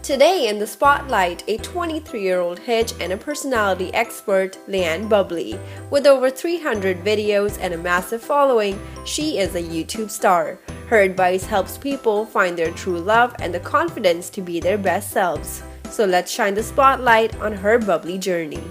Today in the spotlight, a 23-year-old hitch and a personality expert, Layan Bubbly. With over 300 videos and a massive following, she is a YouTube star. Her advice helps people find their true love and the confidence to be their best selves. So let's shine the spotlight on her bubbly journey.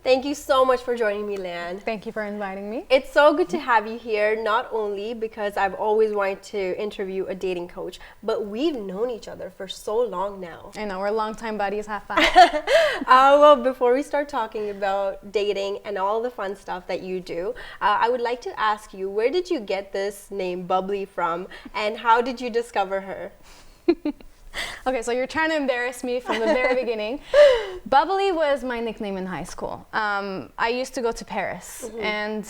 Thank you so much for joining me, Leanne. Thank you for inviting me. It's so good to have you here, not only because I've always wanted to interview a dating coach, but we've known each other for so long now. I know, we're longtime buddies, have fun. Well, before we start talking about dating and all the fun stuff that you do, I would like to ask you, where did you get this name Bubbly from, and how did you discover her? Okay, so you're trying to embarrass me from the very beginning. Bubbly was my nickname in high school. I used to go to Paris, and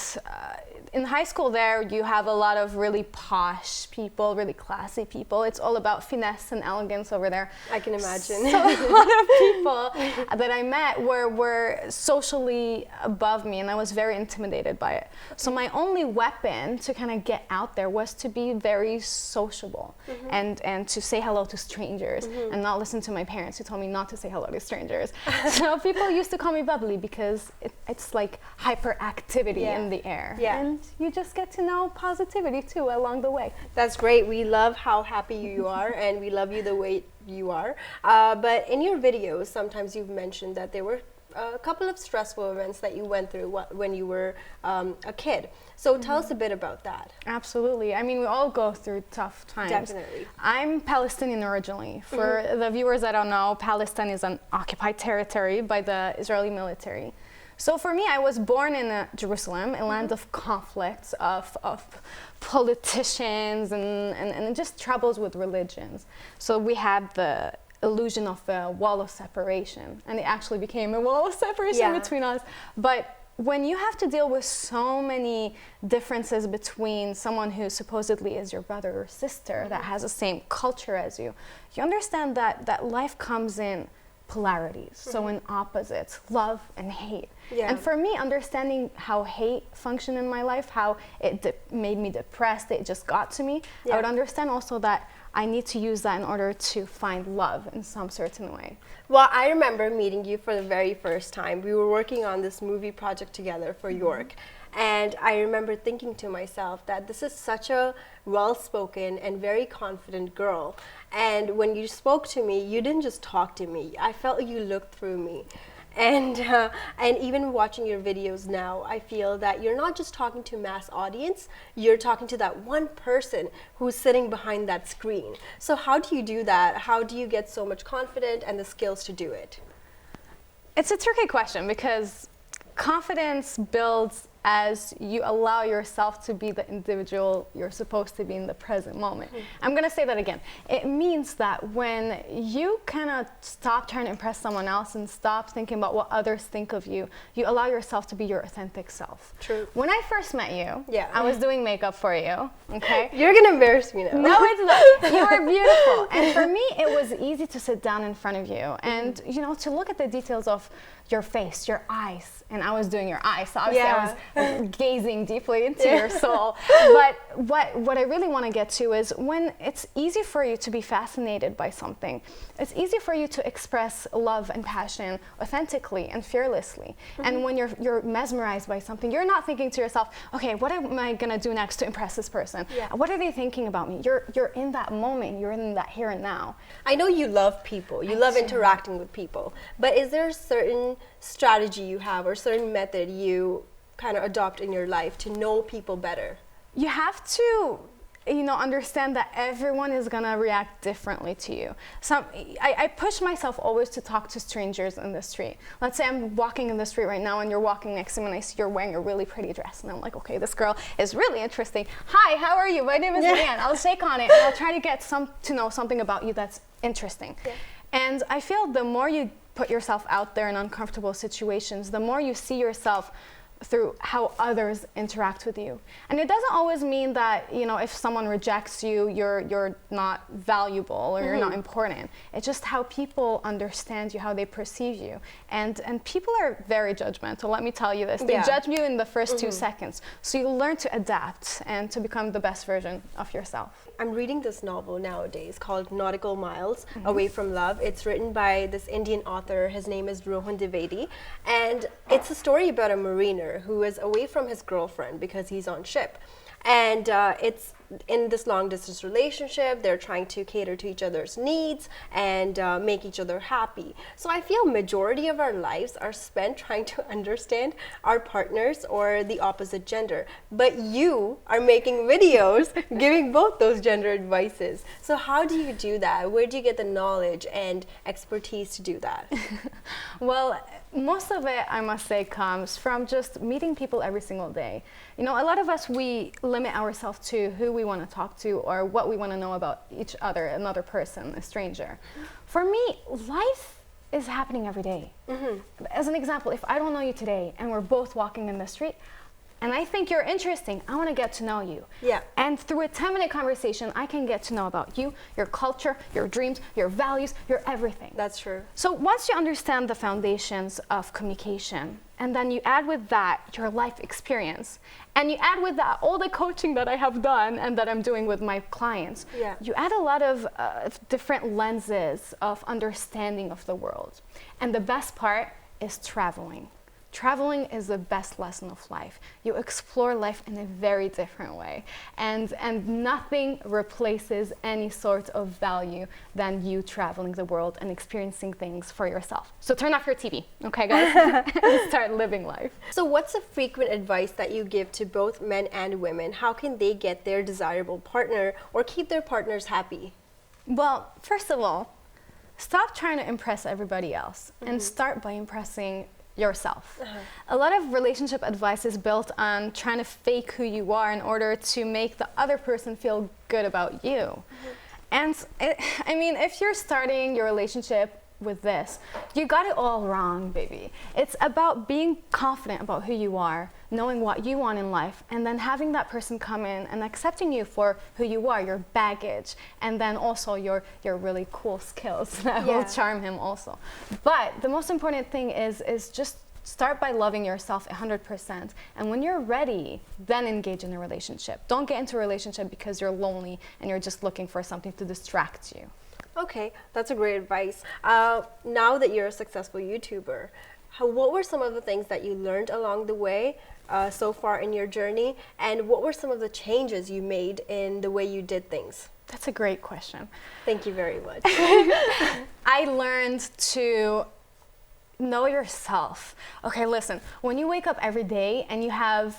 in high school there, you have a lot of really posh people, really classy people. It's all about finesse and elegance over there. I can imagine. So a lot of people that I met were socially above me, and I was very intimidated by it. So my only weapon to kind of get out there was to be very sociable and to say hello to strangers and not listen to my parents who told me not to say hello to strangers. So people used to call me Bubbly because it's like hyperactivity in the air. And you just get to know positivity too along the way. That's great. We love how happy you are, and we love you the way you are. But in your videos, sometimes you've mentioned that there were a couple of stressful events that you went through when you were a kid. So tell us a bit about that. Absolutely. I mean, we all go through tough times. Definitely. I'm Palestinian originally. For the viewers that don't know, Palestine is an occupied territory by the Israeli military. So for me, I was born in Jerusalem, a land of conflicts, of politicians and just troubles with religions. So we had the illusion of a wall of separation, and it actually became a wall of separation between us. But when you have to deal with so many differences between someone who supposedly is your brother or sister that has the same culture as you, you understand that life comes in polarities, so in opposites, love and hate. And for me, understanding how hate functioned in my life, how it made me depressed, it just got to me, I would understand also that I need to use that in order to find love in some certain way. Well, I remember meeting you for the very first time. We were working on this movie project together for York. And I remember thinking to myself that this is such a well-spoken and very confident girl. And when you spoke to me, you didn't just talk to me. I felt you looked through me. And even watching your videos now, I feel that you're not just talking to mass audience, you're talking to that one person who's sitting behind that screen. So how do you do that? How do you get so much confidence and the skills to do it? It's a tricky question because confidence builds as you allow yourself to be the individual you're supposed to be in the present moment. I'm going to say that again. It means that when you kind of stop trying to impress someone else and stop thinking about what others think of you, you allow yourself to be your authentic self. True. When I first met you, I was doing makeup for you, okay? You're going to embarrass me now. No, it's not. You are beautiful. And for me, it was easy to sit down in front of you and, you know, to look at the details of your face, your eyes. And I was doing your eyes, so obviously I was gazing deeply into your soul. But what I really want to get to is when it's easy for you to be fascinated by something, it's easy for you to express love and passion authentically and fearlessly. And when you're mesmerized by something, you're not thinking to yourself, okay, what am I going to do next to impress this person? What are they thinking about me? You're in that moment, you're in that here and now. I know you love people, you love interacting with people, but is there a certain strategy you have or certain method you kind of adopt in your life to know people better? You have to, you know, understand that everyone is gonna react differently to you. I push myself always to talk to strangers in the street. Let's say I'm walking in the street right now and you're walking next to me and I see you're wearing a really pretty dress and I'm like, okay, this girl is really interesting. Hi, how are you? My name is Leanne. I'll shake on it and I'll try to get to know something about you that's interesting. And I feel the more you put yourself out there in uncomfortable situations, the more you see yourself through how others interact with you. And it doesn't always mean that, you know, if someone rejects you, you're not valuable or you're not important. It's just how people understand you, how they perceive you. And people are very judgmental, let me tell you this. They judge you in the first 2 seconds. So you learn to adapt and to become the best version of yourself. I'm reading this novel nowadays called Nautical Miles, Away from Love. It's written by this Indian author. His name is Rohan Dwivedi. And it's a story about a mariner who is away from his girlfriend because he's on ship. And it's in this long distance relationship, they're trying to cater to each other's needs and make each other happy. So I feel majority of our lives are spent trying to understand our partners or the opposite gender. But you are making videos giving both those gender advices. So how do you do that? Where do you get the knowledge and expertise to do that? Well, most of it, I must say, comes from just meeting people every single day. You know, a lot of us, we limit ourselves to who we want to talk to or what we want to know about each other, another person, a stranger. For me, life is happening every day. As an example, if I don't know you today and we're both walking in the street, and I think you're interesting, I want to get to know you. Yeah. And through a 10-minute conversation, I can get to know about you, your culture, your dreams, your values, your everything. That's true. So once you understand the foundations of communication, and then you add with that your life experience, and you add with that all the coaching that I have done and that I'm doing with my clients, you add a lot of different lenses of understanding of the world. And the best part is traveling. Traveling is the best lesson of life. You explore life in a very different way. And nothing replaces any sort of value than you traveling the world and experiencing things for yourself. So turn off your TV, okay guys? And start living life. So what's the frequent advice that you give to both men and women? How can they get their desirable partner or keep their partners happy? Well, first of all, stop trying to impress everybody else and start by impressing yourself. A lot of relationship advice is built on trying to fake who you are in order to make the other person feel good about you. And I mean, if you're starting your relationship with this, you got it all wrong, baby. It's about being confident about who you are, knowing what you want in life, and then having that person come in and accepting you for who you are, your baggage, and then also your really cool skills that will charm him also. But the most important thing is just start by loving yourself 100%. And when you're ready, then engage in a relationship. Don't get into a relationship because you're lonely and you're just looking for something to distract you. Okay, that's a great advice. Now that you're a successful YouTuber, what were some of the things that you learned along the way so far in your journey, and what were some of the changes you made in the way you did things? That's a great question. Thank you very much. I learned to know yourself. Okay, listen, when you wake up every day and you have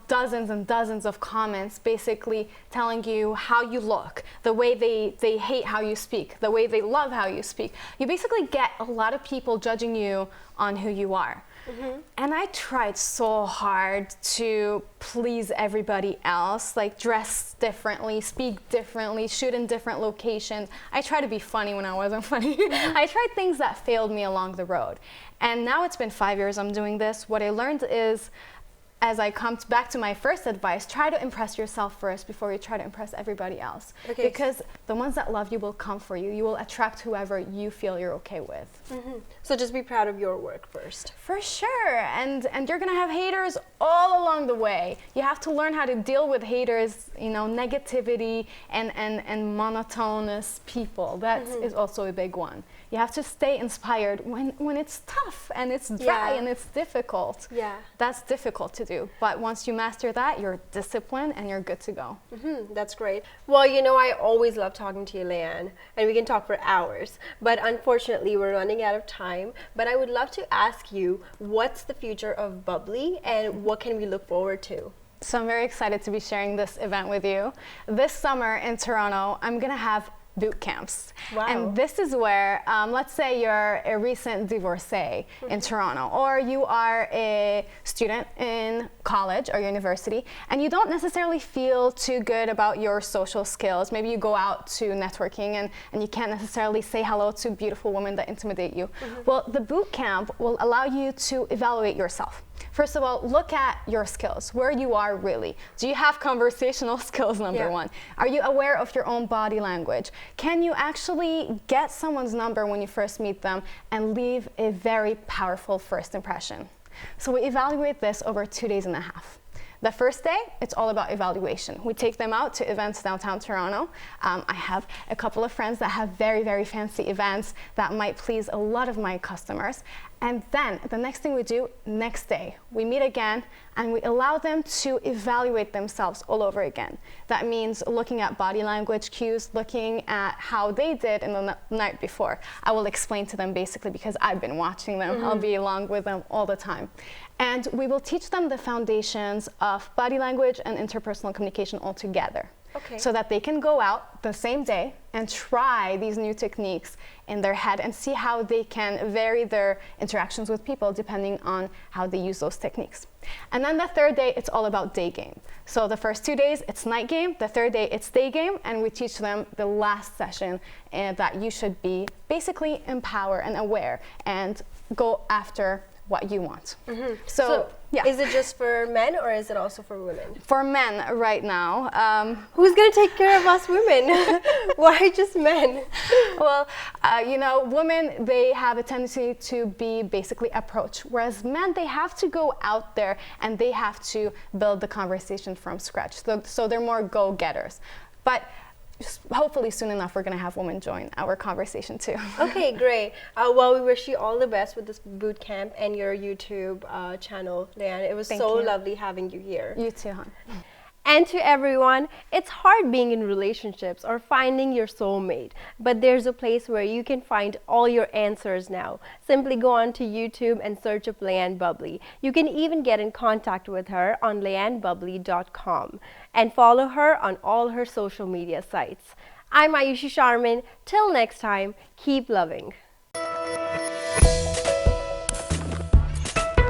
dozens and dozens of comments basically telling you how you look, the way they hate how you speak, the way they love how you speak. You basically get a lot of people judging you on who you are. And I tried so hard to please everybody else, like dress differently, speak differently, shoot in different locations. I tried to be funny when I wasn't funny. I tried things that failed me along the road. And now it's been 5 years I'm doing this. What I learned is, as I come back to my first advice, try to impress yourself first before you try to impress everybody else. Okay. Because the ones that love you will come for you. You will attract whoever you feel you're okay with. So just be proud of your work first. For sure. And you're going to have haters all along the way. You have to learn how to deal with haters, negativity and monotonous people. That is also a big one. You have to stay inspired when it's tough and it's dry and it's difficult. That's difficult to do. But once you master that, you're disciplined and you're good to go. That's great. Well, I always love talking to you, Leanne, and we can talk for hours. But unfortunately, we're running out of time. But I would love to ask you, what's the future of Bubbly and what can we look forward to? So I'm very excited to be sharing this event with you. This summer in Toronto, I'm going to have boot camps. Wow. And this is where, let's say you're a recent divorcee in Toronto, or you are a student in college or university, and you don't necessarily feel too good about your social skills. Maybe you go out to networking and you can't necessarily say hello to beautiful women that intimidate you. Well, the boot camp will allow you to evaluate yourself. First of all, look at your skills, where you are really. Do you have conversational skills, number one? Are you aware of your own body language? Can you actually get someone's number when you first meet them and leave a very powerful first impression? So we evaluate this over 2.5 days. The first day, it's all about evaluation. We take them out to events downtown Toronto. I have a couple of friends that have very, very fancy events that might please a lot of my customers. And then the next thing we do, next day, we meet again and we allow them to evaluate themselves all over again. That means looking at body language cues, looking at how they did in the night before. I will explain to them basically because I've been watching them. I'll be along with them all the time. And we will teach them the foundations of body language and interpersonal communication all together. Okay. So that they can go out the same day and try these new techniques in their head and see how they can vary their interactions with people depending on how they use those techniques. And then the third day, it's all about day game. So the first 2 days, it's night game. The third day, it's day game. And we teach them the last session that you should be basically empowered and aware and go after what you want. So yeah. Is it just for men or is it also for women? For men right now. Who's going to take care of us women? Why just men? Well, you know, women, they have a tendency to be basically approach, whereas men, they have to go out there and they have to build the conversation from scratch. So they're more go-getters. But hopefully soon enough we're going to have women join our conversation too. Okay, great. Well, we wish you all the best with this boot camp and your YouTube channel, Leanne. It was so lovely having you here. You too, hon. And to everyone, it's hard being in relationships or finding your soulmate, but there's a place where you can find all your answers now. Simply go on to YouTube and search up Layan Bubbly. You can even get in contact with her on layanbubbly.com and follow her on all her social media sites. I'm Ayushi Sharman. Till next time, keep loving.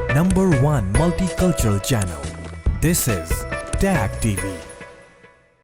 #1 multicultural channel. This is TAG TV.